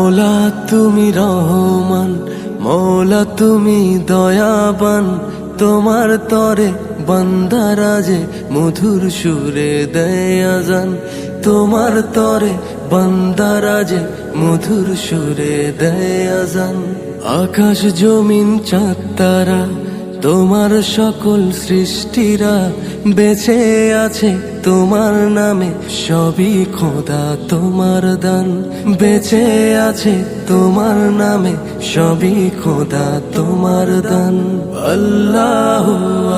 মৌলা তুমি রহমান, মৌলা তুমি দয়াবান, তোমার তরে বান্দারা যে মধুর সুরে দেয় আজান, তোমার তরে বান্দারা যে মধুর সুরে দেয় আজান। আকাশ জমিন চাঁদ তারা তোমার সকল সৃষ্টিরা বেঁচে আছে তোমার নামে, সবই খোদা তোমার দান। বেঁচে আছে তোমার নামে, সবই খোদা তোমার দান। আল্লাহ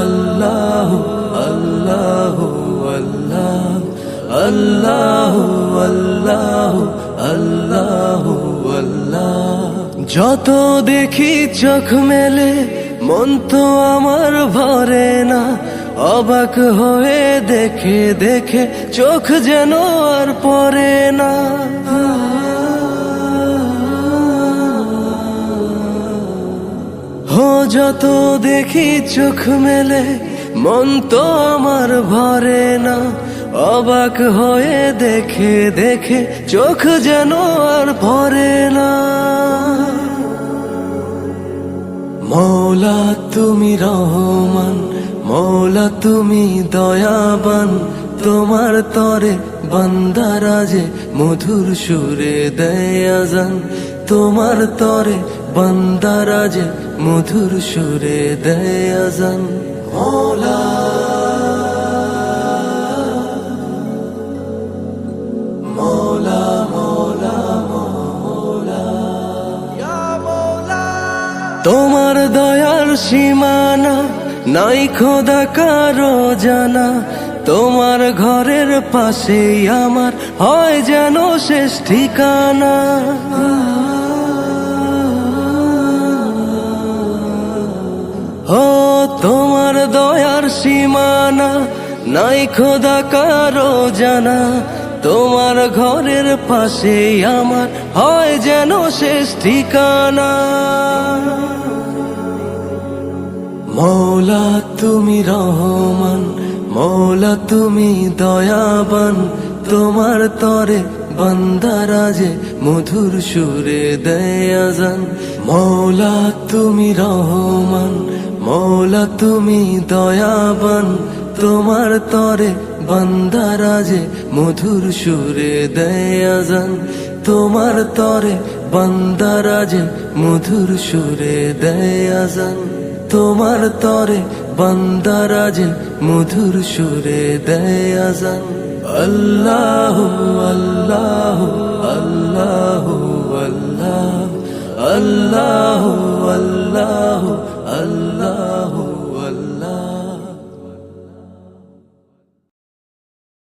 আল্লাহ আল্লাহ আল্লাহ আল্লাহ আল্লাহ আল্লাহ আল্লাহ। যত দেখি চোখ মেলে মন তো আমার ভরে না, অবাক হয়ে দেখে দেখে চোখ যেন আর পড়ে না। যত দেখি চোখ মেলে মন তো আমার ভরে না, অবাক হয়ে দেখে দেখে চোখ যেন আর ভরে না। মৌলা তুমি রহমান, মৌলা তুমি দয়াবান, তোমার তরে বান্দারা যে মধুর সুরে দেয় আজান, তোমার তরে বান্দারা যে মধুর সুরে দেয় আজান। মৌলা মৌলা মৌলা মৌলা তোমার দয়ার সীমানা নাই খোদা কারো জানা, তোমার ঘরের পাশেই আমার হয় যেন শেষ ঠিকানা। তোমার দয়ার সীমানা নাই খোদা কারো জানা, তোমার ঘরের পাশেই আমার হয় যেন শেষ ঠিকানা। মৌলা তুমি রহমান, মৌলা তুমি দয়াবান, তোমার তরে বান্দারা যে মধুর সুরে দেয় আজান। মৌলা তুমি রহমান, মৌলা তুমি দয়াবান, তোমার তরে বান্দারা যে মধুর সুরে দেয় আজান, তোমার তরে বান্দারা যে মধুর সুরে দেয় আজান, তোমার তরে বান্দারা যে মধুর সুরে দেয় আজান। আল্লাহ আল্লাহ আল্লাহ আল্লাহ আল্লাহ আল্লাহ আল্লাহ।